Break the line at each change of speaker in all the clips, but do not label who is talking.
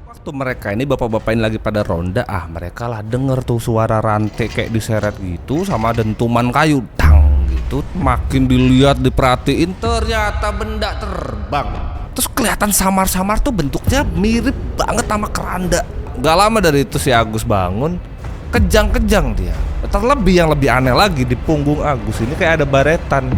Waktu mereka ini bapak-bapak ini lagi pada ronda, mereka lah denger tuh suara rantai kayak diseret gitu sama dentuman kayu, dang gitu. Makin dilihat diperhatiin, ternyata benda terbang. Terus kelihatan samar-samar tuh bentuknya mirip banget sama keranda. Gak lama dari itu si Agus bangun, kejang-kejang dia. Terlebih yang lebih aneh lagi, di punggung Agus ini kayak ada baretan.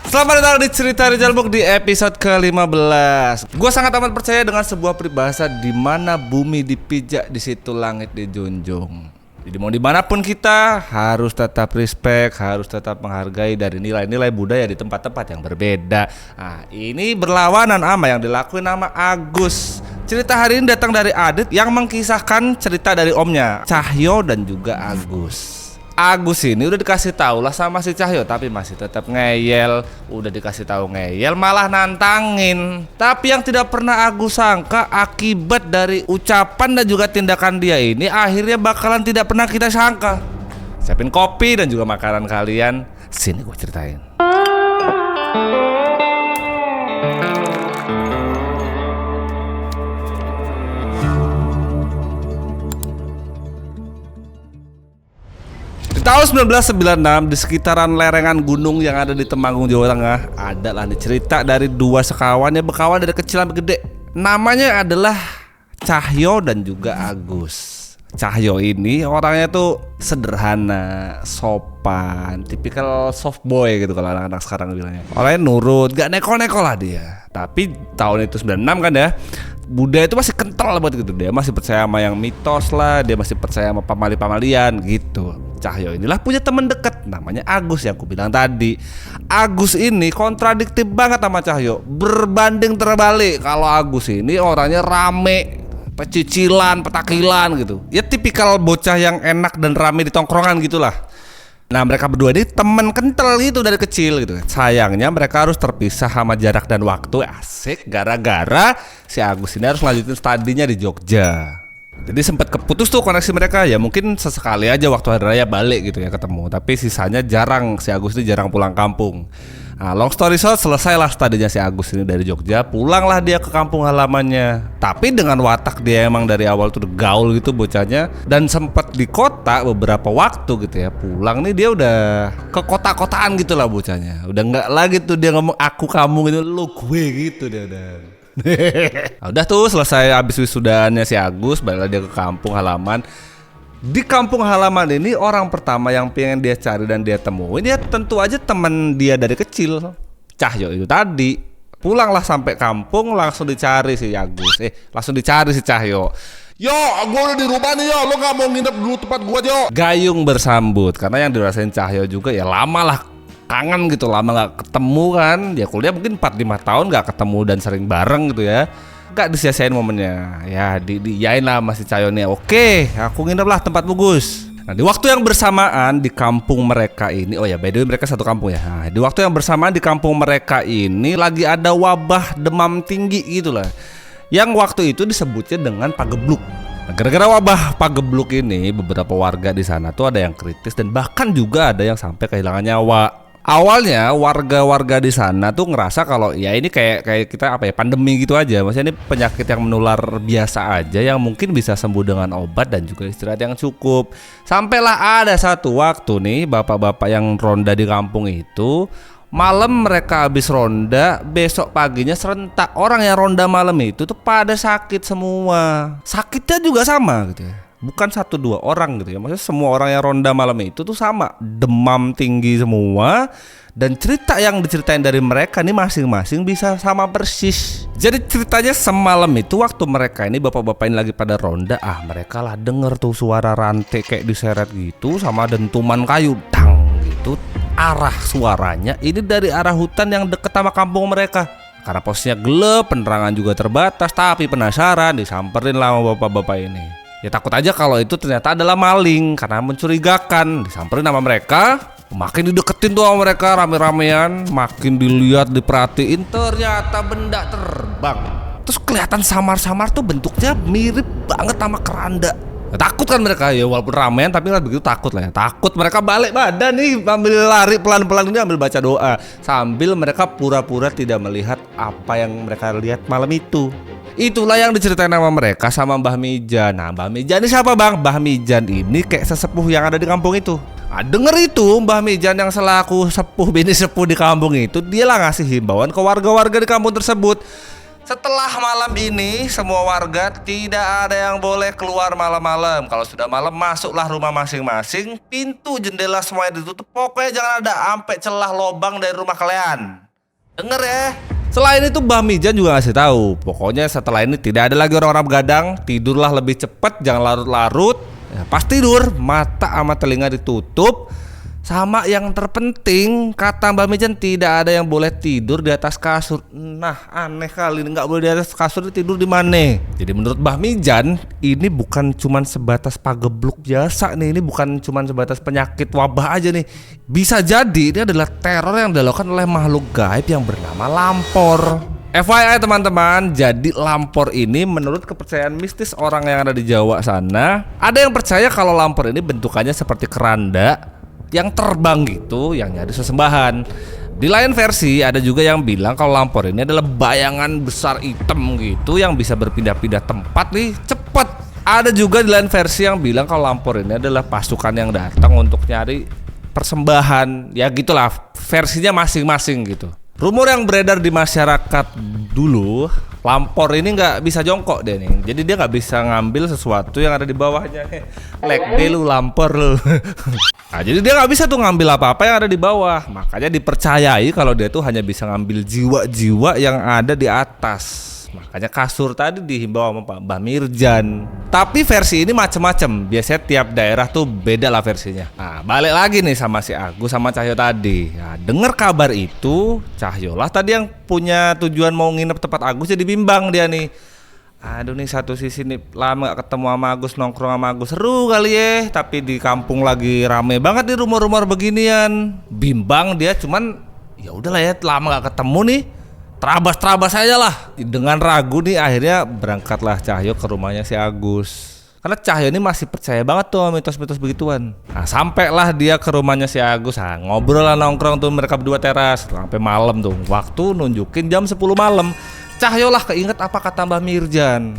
Selamat datang di Cerita Rijal Book di episode ke-15. Gue sangat amat percaya dengan sebuah peribahasa di mana bumi dipijak, di situ langit dijunjung. Jadi mau dimanapun kita harus tetap respect, harus tetap menghargai dari nilai-nilai budaya di tempat-tempat yang berbeda. Nah, ini berlawanan sama yang dilakuin sama Agus. Cerita hari ini datang dari Adit yang mengkisahkan cerita dari omnya, Cahyo dan juga Agus. Agus ini udah dikasih tahu lah sama si Cahyo, tapi masih tetap ngeyel. Udah dikasih tahu ngeyel, malah nantangin. Tapi yang tidak pernah Agus sangka, akibat dari ucapan dan juga tindakan dia ini akhirnya bakalan tidak pernah kita sangka. Siapin kopi dan juga makanan kalian, sini gue ceritain. Tahun 1996 di sekitaran lerengan gunung yang ada di Temanggung, Jawa Tengah, adalah cerita dari dua sekawan yang berkawan dari kecil sampai gede. Namanya adalah Cahyo dan juga Agus. Cahyo ini orangnya tuh sederhana, sopan, tipikal soft boy gitu kalau anak-anak sekarang bilangnya. Orangnya nurut, gak neko-neko lah dia. Tapi tahun itu 96 kan ya, budaya itu masih kental banget gitu. Dia masih percaya sama yang mitos lah, dia masih percaya sama pamali-pamalian gitu. Cahyo inilah punya teman dekat namanya Agus yang aku bilang tadi. Agus ini kontradiktif banget sama Cahyo, berbanding terbalik. Kalau Agus ini orangnya rame, pecicilan, petakilan gitu. Ya tipikal bocah yang enak dan rame di tongkrongan gitulah. Nah, mereka berdua ini teman kental gitu dari kecil gitu. Sayangnya mereka harus terpisah sama jarak dan waktu. Asik, gara-gara si Agus ini harus lanjutin studinya di Jogja. Jadi sempat keputus tuh koneksi mereka. Ya mungkin sesekali aja waktu hari raya balik gitu ya ketemu. Tapi sisanya jarang, si Agus ini jarang pulang kampung. Nah, long story short, selesailah studinya si Agus ini dari Jogja. Pulanglah dia ke kampung halamannya. Tapi dengan watak dia emang dari awal tuh gaul gitu bocahnya. Dan sempat di kota beberapa waktu gitu ya. Pulang nih dia udah ke kota-kotaan gitu lah bocahnya. Udah gak lagi tuh dia ngomong aku kamu gitu, lu gue gitu dia udah. Nah, udah tuh selesai abis wisudaannya si Agus, baliklah dia ke kampung halaman. Di kampung halaman ini orang pertama yang pengen dia cari dan dia temuin ya tentu aja teman dia dari kecil, Cahyo itu tadi. Pulanglah sampai kampung langsung dicari si Agus. Langsung dicari si Cahyo. Yo, gua udah di rumah nih yo, lo gak mau nginep dulu tempat gua yo. Gayung bersambut, karena yang dirasain Cahyo juga ya lama lah, kangen gitu, lama gak ketemu kan. Dia kuliah mungkin 4-5 tahun gak ketemu dan sering bareng gitu ya. Gak disia-siain momennya. Ya diyain lah masih Cahyo nih. Oke, aku nginep lah tempat Gus. Nah, di waktu yang bersamaan di kampung mereka ini, oh ya by the way mereka satu kampung ya. Nah, di waktu yang bersamaan di kampung mereka ini lagi ada wabah demam tinggi gitu lah, yang waktu itu disebutnya dengan pagebluk. Nah, gara-gara wabah pagebluk ini beberapa warga di sana tuh ada yang kritis dan bahkan juga ada yang sampai kehilangan nyawa. Awalnya warga-warga di sana tuh ngerasa kalau ya ini kayak kita pandemi gitu aja. Maksudnya ini penyakit yang menular biasa aja yang mungkin bisa sembuh dengan obat dan juga istirahat yang cukup. Sampailah ada satu waktu nih bapak-bapak yang ronda di kampung itu, malam mereka habis ronda, besok paginya serentak orang yang ronda malam itu tuh pada sakit semua. Sakitnya juga sama gitu ya. Bukan 1-2 orang gitu ya. Maksudnya semua orang yang ronda malam itu tuh sama, demam tinggi semua. Dan cerita yang diceritain dari mereka nih masing-masing bisa sama persis. Jadi ceritanya semalam itu waktu mereka ini bapak-bapak ini lagi pada ronda, mereka lah denger tuh suara rantai kayak diseret gitu sama dentuman kayu, dang gitu. Arah suaranya ini dari arah hutan yang deket sama kampung mereka. Karena posisinya gelap, penerangan juga terbatas, tapi penasaran disamperin lah sama bapak-bapak ini. Ya takut aja kalau itu ternyata adalah maling, karena mencurigakan. Disamperin sama mereka, makin dideketin tuh sama mereka rame-ramean, makin dilihat diperhatiin, ternyata benda terbang. Terus kelihatan samar-samar tuh bentuknya mirip banget sama keranda. Takut kan mereka ya, walaupun ramean tapi kan begitu takut lah ya. Takut mereka balik badan nih, ambil lari pelan-pelan ini, ambil baca doa sambil mereka pura-pura tidak melihat apa yang mereka lihat malam itu. Itulah yang diceritain sama mereka sama Mbah Mijan. Nah, Mbah Mijan ini siapa bang? Mbah Mijan ini kayak sesepuh yang ada di kampung itu. Nah, denger itu Mbah Mijan yang selaku sepuh bini sepuh di kampung itu, dia lah ngasih himbauan ke warga-warga di kampung tersebut. Setelah malam ini semua warga tidak ada yang boleh keluar malam-malam. Kalau sudah malam masuklah rumah masing-masing, pintu jendela semuanya ditutup. Pokoknya jangan ada sampai celah lobang dari rumah kalian. Denger ya. Selain itu Mbah Mijan juga ngasih tahu, pokoknya setelah ini tidak ada lagi orang-orang begadang, tidurlah lebih cepat, jangan larut-larut. Ya, pas tidur mata sama telinga ditutup. Sama yang terpenting kata Mbah Mijan, tidak ada yang boleh tidur di atas kasur. Nah aneh kali, nggak boleh di atas kasur, tidur di mana? Jadi menurut Mbah Mijan ini bukan cuman sebatas pagebluk biasa nih, ini bukan cuman sebatas penyakit wabah aja nih. Bisa jadi ini adalah teror yang dilakukan oleh makhluk gaib yang bernama lampor. FYI teman-teman, jadi lampor ini menurut kepercayaan mistis orang yang ada di Jawa sana, ada yang percaya kalau lampor ini bentukannya seperti keranda yang terbang gitu, yang nyari sesembahan. Di lain versi ada juga yang bilang kalau lampor ini adalah bayangan besar hitam gitu yang bisa berpindah-pindah tempat nih cepet. Ada juga di lain versi yang bilang kalau lampor ini adalah pasukan yang datang untuk nyari persembahan. Ya gitulah, versinya masing-masing gitu. Rumor yang beredar di masyarakat dulu, lampor ini nggak bisa jongkok deh nih. Jadi dia nggak bisa ngambil sesuatu yang ada di bawahnya. Lek deh lu lampor lu. Nah, jadi dia nggak bisa tuh ngambil apa-apa yang ada di bawah. Makanya dipercayai kalau dia tuh hanya bisa ngambil jiwa-jiwa yang ada di atas. Makanya kasur tadi dihimbau sama Pak Mbah Mirjan. Tapi versi ini macem-macem. Biasanya tiap daerah tuh beda lah versinya. Nah, balik lagi nih sama si Agus sama Cahyo tadi. Nah, denger kabar itu, Cahyo lah tadi yang punya tujuan mau nginep tempat Agus jadi bimbang dia nih. Aduh nih, satu sisi nih lama gak ketemu sama Agus, nongkrong sama Agus seru kali ya. Tapi di kampung lagi rame banget nih rumor-rumor beginian. Bimbang dia, cuman ya udahlah ya, lama gak ketemu nih. Terabas aja lah. Dengan ragu nih akhirnya berangkatlah Cahyo ke rumahnya si Agus. Karena Cahyo ini masih percaya banget tuh mitos-mitos begituan. Nah sampailah dia ke rumahnya si Agus. Nah, ngobrol lah, nongkrong tuh mereka berdua teras sampai malam tuh. Waktu nunjukin jam 10 malam. Cahyo lah keinget apa kata Mbah Mirjan.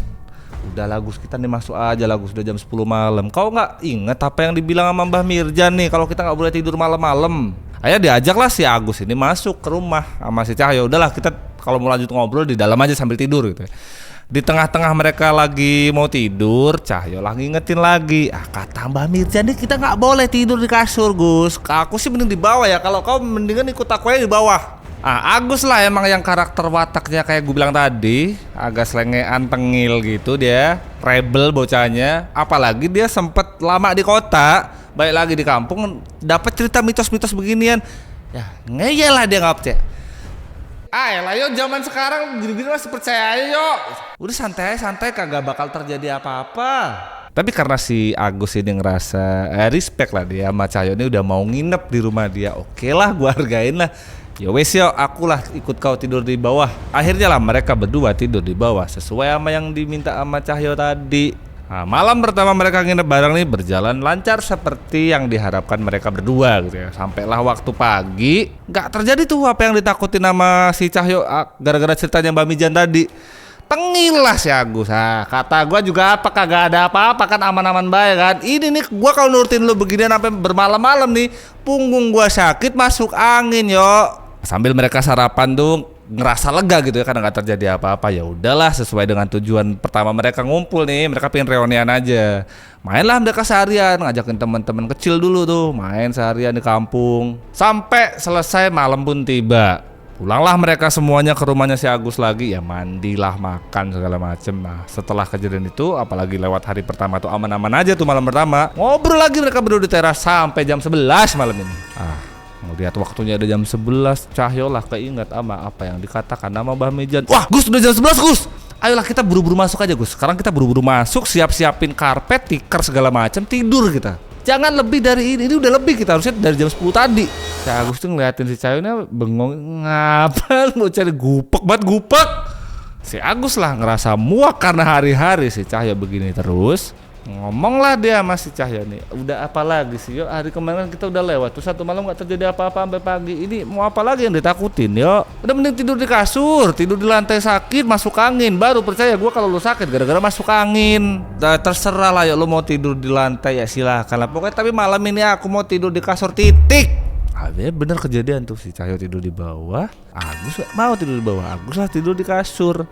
Udah lah Gus, kita nih masuk aja lah Gus, udah jam 10 malam. Kau gak inget apa yang dibilang sama Mbah Mirjan nih, kalau kita gak boleh tidur malam-malam? Akhirnya diajaklah si Agus ini masuk ke rumah sama si Cahyo. Udahlah kita kalau mau lanjut ngobrol di dalam aja sambil tidur gitu. Di tengah-tengah mereka lagi mau tidur, Cahyo lagi ngingetin lagi. Kata Mbah Mirjan nih kita nggak boleh tidur di kasur Gus. Aku sih mending di bawah ya. Kalau kau mendingan ikut aku aja di bawah. Agus lah emang yang karakter wataknya kayak gue bilang tadi, agak selengean, tengil gitu dia, rebel bocahnya. Apalagi dia sempet lama di kota, balik lagi di kampung, dapat cerita mitos-mitos beginian. Ya ngeyel lah dia, nggak percaya. Lah yo zaman sekarang gini-gini masih percaya aja yo. Udah santai kagak bakal terjadi apa-apa. Tapi karena si Agus ini ngerasa respect lah dia sama Cahyo ini udah mau nginep di rumah dia. Oke lah, gua hargain lah. Ya wes yo, akulah ikut kau tidur di bawah. Akhirnya lah mereka berdua tidur di bawah sesuai sama yang diminta sama Cahyo tadi. Nah, malam pertama mereka nginep bareng nih berjalan lancar seperti yang diharapkan mereka berdua gitu ya. Sampailah waktu pagi, nggak terjadi tuh apa yang ditakutin sama si Cahyo gara-gara ceritanya Mbak Mijan tadi. Tengil lah si Agus. Kata gua juga apa kagak ada apa-apa kan, aman-aman baik kan. Ini nih gua kalau nurutin lu beginian sampai bermalam-malam nih, punggung gua sakit masuk angin yo. Sambil mereka sarapan tuh ngerasa lega gitu ya karena nggak terjadi apa-apa. Ya udahlah, sesuai dengan tujuan pertama mereka ngumpul nih, mereka pengen reunian aja. Mainlah mereka seharian, ngajakin teman-teman kecil dulu tuh main seharian di kampung. Sampai selesai malam pun tiba. Pulanglah mereka semuanya ke rumahnya si Agus lagi, ya mandilah, makan segala macem. Nah setelah kejadian itu, apalagi lewat hari pertama tuh aman-aman aja tuh malam pertama. Ngobrol lagi mereka berdua di teras sampai jam 11 malam ini. Lihat waktunya ada jam 11, Cahyo lah keinget sama apa yang dikatakan nama Mbah Mijan. Wah Gus, udah jam 11 Gus, ayolah kita buru-buru masuk aja Gus. Sekarang kita buru-buru masuk, siap-siapin karpet, tikar segala macam, tidur kita. Jangan lebih dari ini udah lebih, kita harusnya dari jam 10 tadi. Si Agus tuh ngeliatin si Cahyo ini bengong, ngapa mau cari gupek. Si Agus lah ngerasa muak karena hari-hari si Cahyo begini terus. Ngomong lah dia masih Cahyo nih. Udah apa lagi sih yo? Hari kemarin kita udah lewat tuh 1 malam gak terjadi apa-apa sampai pagi. Ini mau apa lagi yang ditakutin yo? Udah mending tidur di kasur, tidur di lantai sakit, masuk angin. Baru percaya gua kalau lu sakit gara-gara masuk angin. Terserah lah yo, lu mau tidur di lantai ya silakan lah. Pokoknya tapi malam ini aku mau tidur di kasur titik. Bener kejadian tuh si Cahyo tidur di bawah, Agus gak mau tidur di bawah, Agus lah tidur di kasur.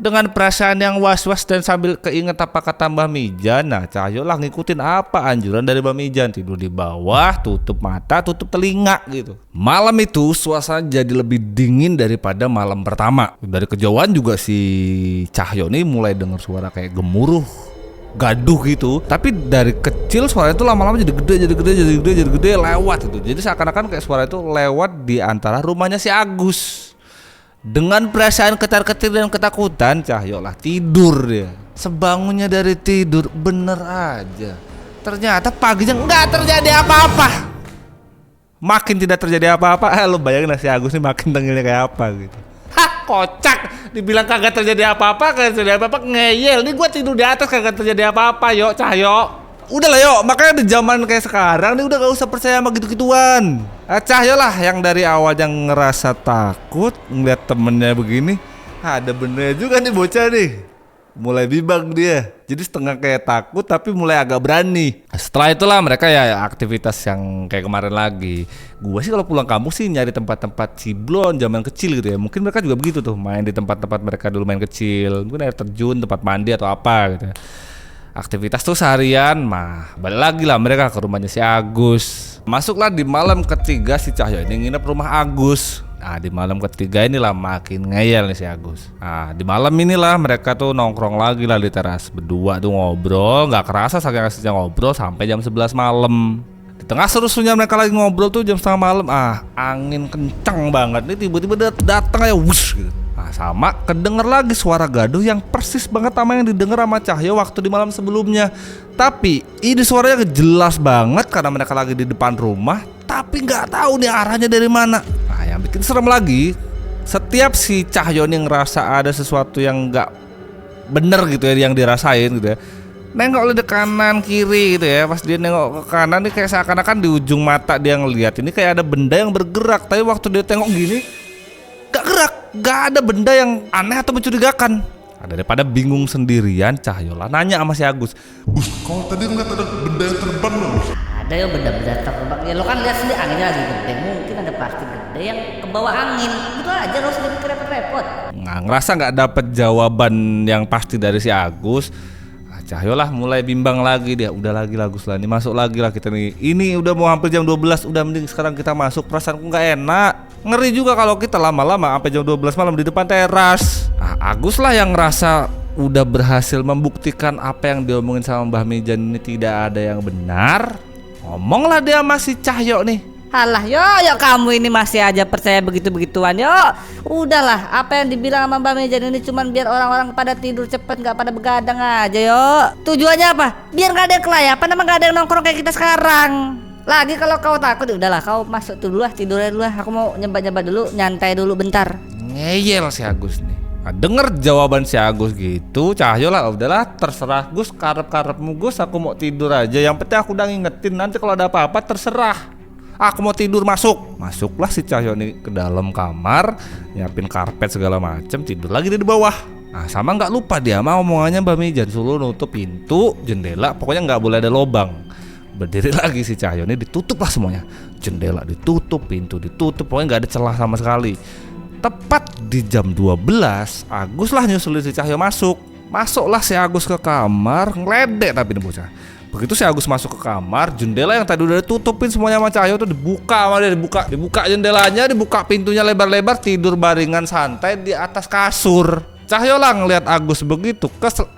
Dengan perasaan yang was-was dan sambil keinget apa kata Mbah Mijan, nah Cahyo lah ngikutin apa anjuran dari Mbah Mijan, tidur di bawah, tutup mata, tutup telinga gitu. Malam itu suasana jadi lebih dingin daripada malam pertama. Dari kejauhan juga si Cahyo nih mulai dengar suara kayak gemuruh, gaduh gitu. Tapi dari kecil suara itu lama-lama jadi gede lewat itu. Jadi seakan-akan kayak suara itu lewat di antara rumahnya si Agus. Dengan perasaan ketar-ketir dan ketakutan, Cahyo lah tidur dia. Sebangunnya dari tidur, bener aja ternyata paginya nggak terjadi apa-apa. Makin tidak terjadi apa-apa, lo bayangin si Agus nih makin tengilnya kayak apa gitu. Hah, kocak. Dibilang kagak terjadi apa-apa, ngeyel. Nih gua tidur di atas kagak terjadi apa-apa, yo Cahyo. Udah lah yo, makanya di zaman kayak sekarang nih udah gak usah percaya sama gitu-gituan. Cahyo lah yang dari awal yang ngerasa takut ngeliat temennya begini. Ada benernya juga nih bocah nih. Mulai bimbang dia. Jadi setengah kayak takut tapi mulai agak berani. Setelah itulah mereka ya aktivitas yang kayak kemarin lagi. Gua sih kalau pulang kampung sih nyari tempat-tempat ciblon zaman kecil gitu ya. Mungkin mereka juga begitu tuh, main di tempat-tempat mereka dulu main kecil. Mungkin air terjun, tempat mandi atau apa gitu ya. Aktivitas tuh seharian, balik lagi lah mereka ke rumahnya si Agus. Masuklah di malam ketiga si Cahyo ini nginep rumah Agus. Nah di malam ketiga inilah makin ngeyel nih si Agus. Nah di malam inilah mereka tuh nongkrong lagi lah di teras. Berdua tuh ngobrol, gak kerasa saking asiknya ngobrol sampai jam 11 malam. Di tengah seru-serunya mereka lagi ngobrol tuh jam setengah malam. Angin kenceng banget nih, tiba-tiba datang aja wush gitu. Sama kedenger lagi suara gaduh yang persis banget sama yang didengar sama Cahyo waktu di malam sebelumnya. Tapi ini suaranya jelas banget karena mereka lagi di depan rumah, tapi nggak tahu nih arahnya dari mana. Nah yang bikin serem lagi, setiap si Cahyo nih ngerasa ada sesuatu yang nggak bener gitu ya yang dirasain gitu ya, nengok lihat kanan kiri gitu ya. Pas dia nengok ke kanan nih kayak seakan-akan di ujung mata dia ngeliat ini kayak ada benda yang bergerak. Tapi waktu dia tengok gini gak gerak, gak ada benda yang aneh atau mencurigakan. Daripada bingung sendirian, Cahyo lah nanya sama si Agus.
Gus, kau tadi ngeliat ada benda yang terbang loh, Gus?
Ada ya benda-benda terbang. Ya lo kan lihat sendiri anginnya lagi gede. Mungkin ada plastik gede yang kebawa angin. Itu aja, lo usah mikir repot-repot.
Ngerasa gak dapet jawaban yang pasti dari si Agus. Cahyo lah mulai bimbang lagi dia. Udah lagi Agus lah, ini masuk lagi lah kita nih. Ini udah mau hampir jam 12, udah mending sekarang kita masuk. Perasaanku gak enak. Ngeri juga kalau kita lama-lama sampai jam 12 malam di depan teras. Agus lah yang ngerasa udah berhasil membuktikan apa yang diomongin sama Mbah Mijan ini tidak ada yang benar. Ngomong lah dia masih Cahyo nih.
Halah, yo kamu ini masih aja percaya begitu-begituan. Yo, udahlah, apa yang dibilang sama Mbak Mijan ini cuman biar orang-orang pada tidur cepet, nggak pada begadang aja. Yo, tujuannya apa? Biar nggak ada yang kelayapan, sama nggak ada yang nongkrong kayak kita sekarang. Lagi kalau kau takut, udahlah, kau masuk dulu lah, tidurnya dulu lah. Aku mau nyebat-nyebat dulu, nyantai dulu bentar.
Ngeyel si Agus nih. Denger jawaban si Agus gitu, Cahyo lah, udahlah terserah Gus, karep-karepmu Gus, aku mau tidur aja. Yang penting aku udah ngingetin, nanti kalau ada apa-apa terserah. Aku mau tidur, masuklah si Cahyo nih ke dalam kamar, nyiapin karpet segala macem, tidur lagi di bawah. Sama nggak lupa dia mah omongannya Mbak Mijan, suruh nutup pintu, jendela, pokoknya nggak boleh ada lobang. Berdiri lagi si Cahyo ini, ditutup lah semuanya, jendela ditutup, pintu ditutup, pokoknya nggak ada celah sama sekali. Tepat di jam 12, Agus lah nyusulin si Cahyo masuklah si Agus ke kamar, ngeledek tapi ini bocah. Begitu si Agus masuk ke kamar, jendela yang tadi udah ditutupin semuanya sama Cahyo tuh dibuka sama dia, dibuka jendelanya, dibuka pintunya lebar-lebar, tidur baringan santai di atas kasur. Cahyo lah ngeliat Agus begitu kesel.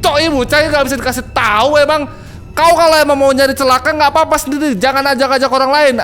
Cok ibu, Cahyo gak bisa dikasih tahu emang. Kau kalau emang mau nyari celaka nggak apa-apa sendiri, jangan ajak-ajak orang lain.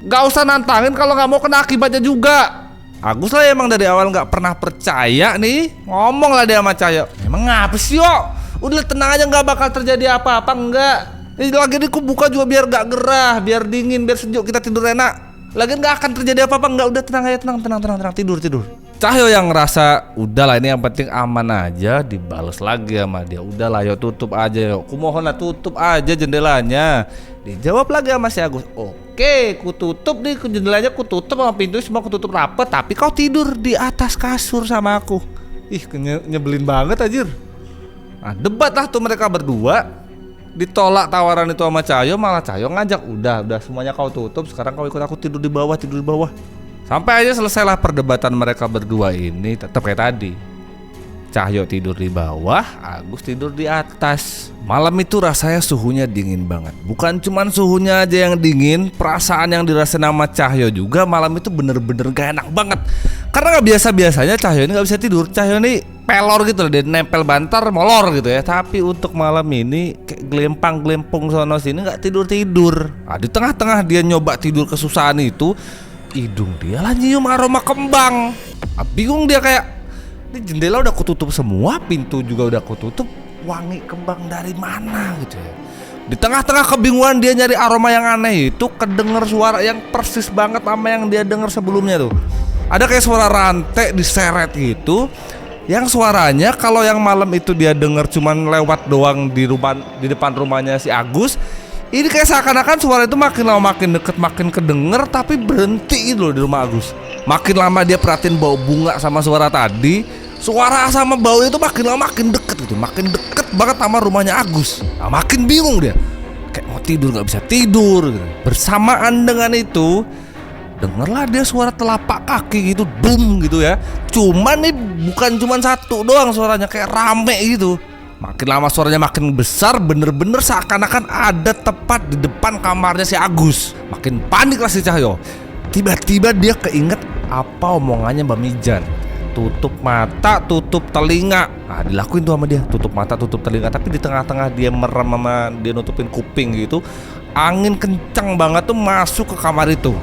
Gak usah nantangin kalau nggak mau kena akibatnya juga. Agus lah emang dari awal nggak pernah percaya nih, ngomong lah dia sama Cahyo. Emang ngapa sih yo? Udah tenang aja, nggak bakal terjadi apa-apa, enggak. Ini lagi aku buka juga biar gak gerah, biar dingin, biar sejuk, kita tidur enak. Lagi nggak akan terjadi apa-apa, enggak. Udah tenang aja, tenang, tidur. Cahyo yang ngerasa udahlah ini yang penting aman aja, dibales lagi sama dia. Udahlah yuk tutup aja yuk. Kumohon lah tutup aja jendelanya. Dijawab lagi sama si Agus. Oke, ku tutup nih jendelanya, ku tutup sama pintu semua ku tutup rapet. Tapi kau tidur di atas kasur sama aku. Ih nyebelin banget anjir. Nah debat lah tuh mereka berdua. Ditolak tawaran itu sama Cahyo, malah Cahyo ngajak. Udah semuanya kau tutup, sekarang kau ikut aku tidur di bawah. Sampai aja selesailah perdebatan mereka berdua ini. Tetap kayak tadi, Cahyo tidur di bawah, Agus tidur di atas. Malam itu rasanya suhunya dingin banget. Bukan cuman suhunya aja yang dingin, perasaan yang dirasain sama Cahyo juga malam itu bener-bener gak enak banget. Karena gak biasa-biasanya Cahyo ini gak bisa tidur. Cahyo ini pelor gitu loh, dia nempel bantar molor gitu ya. Tapi untuk malam ini kayak gelempang-gelempung sono sini gak tidur-tidur. Nah, di tengah-tengah dia nyoba tidur kesusahan itu, hidung dia lah nyium aroma kembang. Bingung dia, kayak ini jendela udah kututup semua, pintu juga udah kututup, wangi kembang dari mana gitu ya. Di tengah-tengah kebingungan dia nyari aroma yang aneh itu, kedenger suara yang persis banget sama yang dia denger sebelumnya tuh. Ada kayak suara rantai diseret gitu, yang suaranya kalau yang malam itu dia denger cuman lewat doang di depan rumahnya si Agus. Ini kayak seakan-akan suara itu makin lama makin deket, makin kedenger, tapi berhenti gitu loh di rumah Agus. Makin lama dia perhatiin bau bunga sama suara tadi, suara sama bau itu makin lama makin deket gitu, makin deket banget sama rumahnya Agus. Nah, makin bingung dia, kayak mau tidur gak bisa tidur gitu. Bersamaan dengan itu, dengerlah dia suara telapak kaki gitu, dum gitu ya. Cuman nih bukan cuman satu doang suaranya, kayak rame gitu. Makin lama suaranya makin besar, bener-bener seakan-akan ada tepat di depan kamarnya si Agus. Makin panik lah si Cahyo. Tiba-tiba dia keinget apa omongannya Mbak Mijan. Tutup mata, tutup telinga. Nah dilakuin tuh sama dia, tutup mata, tutup telinga. Tapi di tengah-tengah dia merem sama dia nutupin kuping gitu, angin kencang banget tuh masuk ke kamar itu.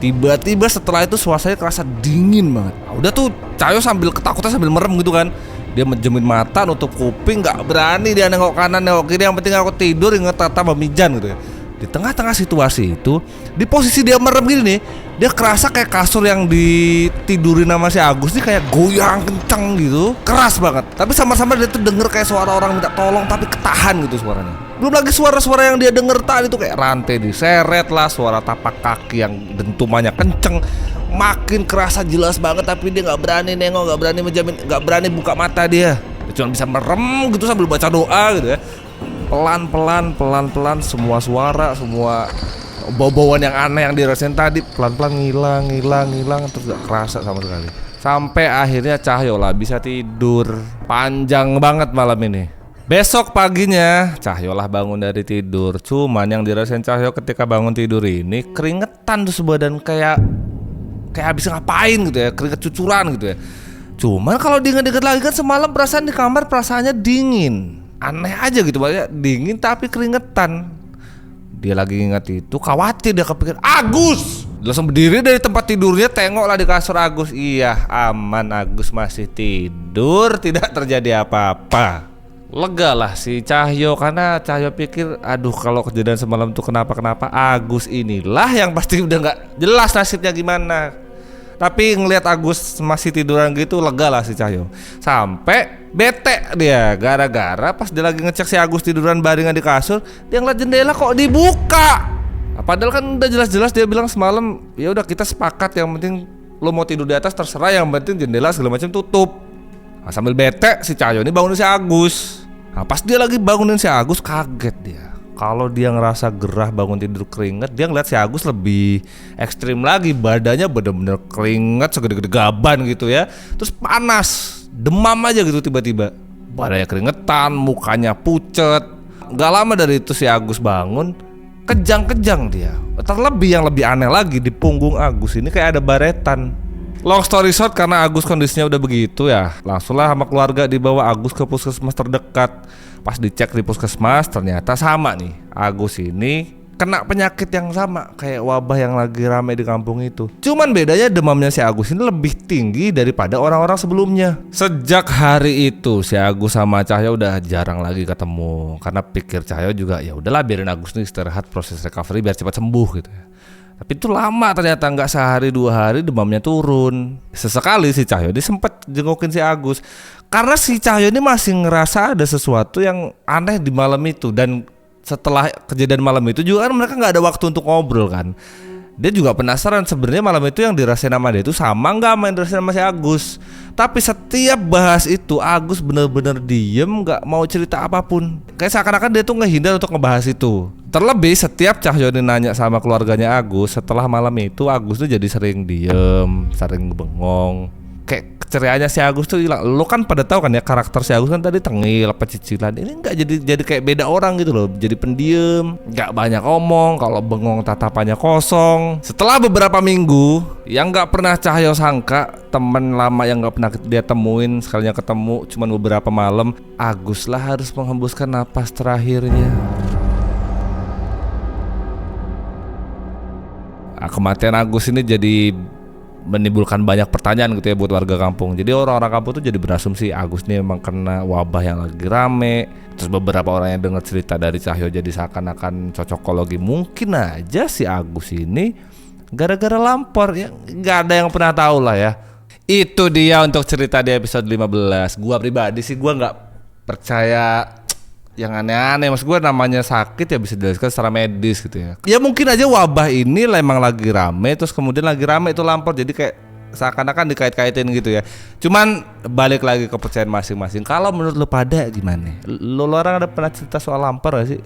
Tiba-tiba setelah itu suasananya kerasa dingin banget. Nah, udah tuh Cahyo sambil ketakutan sambil merem gitu kan. Dia menjemin mata, nutup kuping, gak berani dia nengok kanan, nengok kiri. Yang penting aku tidur, inget kata Mbak Mijan gitu ya. Di tengah-tengah situasi itu, di posisi dia merem gini nih, dia kerasa kayak kasur yang ditidurin sama si Agus nih kayak goyang kenceng gitu, keras banget. Tapi sama-sama dia tuh denger kayak suara orang minta tolong, tapi ketahan gitu suaranya. Belum lagi suara-suara yang dia denger tadi tuh kayak rantai diseret lah, suara tapak kaki yang dentumannya kenceng. Makin kerasa jelas banget, tapi dia nggak berani nengok, nggak berani menjamin, nggak berani buka mata dia cuma bisa merem gitu sambil baca doa gitu ya. Pelan-pelan semua suara, semua bau-bauan yang aneh yang dirasain tadi pelan-pelan ngilang, terus gak kerasa sama sekali. Sampai akhirnya Cahyo lah bisa tidur. Panjang banget malam ini. Besok paginya Cahyo lah bangun dari tidur. Cuman yang dirasain Cahyo ketika bangun tidur ini keringetan tuh sebadan, kayak habis ngapain gitu ya, keringet cucuran gitu ya. Cuman kalau diinget-inget lagi kan semalam perasaan di kamar perasaannya dingin. Aneh aja gitu, banyak dingin tapi keringetan. Dia lagi ingat itu, khawatir dia kepikir Agus. Dia langsung berdiri dari tempat tidurnya, tengoklah di kasur Agus. Iya, aman, Agus masih tidur, tidak terjadi apa-apa. Lega lah si Cahyo, karena Cahyo pikir aduh kalau kejadian semalam tuh kenapa Agus inilah yang pasti udah gak jelas nasibnya gimana. Tapi ngelihat Agus masih tiduran gitu, lega lah si Cahyo. Sampai bete dia gara-gara pas dia lagi ngecek si Agus tiduran baringan di kasur, dia ngeliat jendela kok dibuka. Nah, padahal kan udah jelas-jelas dia bilang semalam ya udah kita sepakat, yang penting lo mau tidur di atas terserah, yang penting jendela segala macam tutup. Nah, sambil bete si Cahyo ini bangunin si Agus. Nah, pas dia lagi bangunin si Agus, kaget dia. Kalau dia ngerasa gerah bangun tidur keringet, dia ngeliat si Agus lebih ekstrim lagi. Badannya bener-bener keringet segede-gede gaban gitu ya. Terus panas, demam aja gitu tiba-tiba. Badannya keringetan, mukanya pucet. Gak lama dari itu si Agus bangun, kejang-kejang dia. Terlebih yang lebih aneh lagi, di punggung Agus ini kayak ada baretan. Long story short, karena Agus kondisinya udah begitu ya, langsunglah sama keluarga dibawa Agus ke puskesmas terdekat. Pas dicek di puskesmas ternyata sama nih, Agus ini kena penyakit yang sama kayak wabah yang lagi rame di kampung itu. Cuman bedanya demamnya si Agus ini lebih tinggi daripada orang-orang sebelumnya. Sejak hari itu si Agus sama Cahyo udah jarang lagi ketemu, karena pikir Cahyo juga ya udahlah biarin Agus nih istirahat, proses recovery biar cepat sembuh gitu ya. Tapi itu lama ternyata, nggak sehari 2 hari demamnya turun. Sesekali si Cahyo ini sempet jengukin si Agus. Karena si Cahyo ini masih ngerasa ada sesuatu yang aneh di malam itu. Dan setelah kejadian malam itu juga kan mereka nggak ada waktu untuk ngobrol kan. Dia juga penasaran sebenarnya malam itu yang dirasain sama dia itu sama nggak sama yang dirasain sama si Agus. Tapi setiap bahas itu Agus bener-bener diem, nggak mau cerita apapun. Kayak seakan-akan dia tuh ngehindar untuk ngebahas itu. Terlebih setiap Cahyo ini nanya sama keluarganya Agus, setelah malam itu Agus tuh jadi sering diem, sering bengong. Kayak keceriaannya si Agus tuh hilang. Lo kan pada tahu kan ya karakter si Agus kan tadi tengil apa cicilan. Ini nggak jadi kayak beda orang gitu loh. Jadi pendiam, nggak banyak omong. Kalau bengong tatapannya kosong. Setelah beberapa minggu, yang nggak pernah Cahyo sangka, temen lama yang nggak pernah dia temuin sekalinya ketemu cuman beberapa malam, Agus lah harus menghembuskan napas terakhirnya. Kematian Agus ini jadi menimbulkan banyak pertanyaan gitu ya buat warga kampung. Jadi orang-orang kampung tuh jadi berasumsi Agus nih memang kena wabah yang lagi rame. Terus beberapa orang yang dengar cerita dari Cahyo jadi seakan-akan cocokologi. Mungkin aja si Agus ini gara-gara lampor ya, nggak ada yang pernah tahu lah ya. Itu dia untuk cerita di episode 15. Gua pribadi sih gua nggak percaya yang aneh-aneh. Maksud gue namanya sakit ya bisa dijelaskan secara medis gitu ya. Ya mungkin aja wabah ini memang lagi rame, terus kemudian lagi rame itu lampor, jadi kayak seakan-akan dikait-kaitin gitu ya. Cuman balik lagi ke kepercayaan masing-masing. Kalau menurut lo pada gimana? Lo orang ada pernah cerita soal lampor gak sih?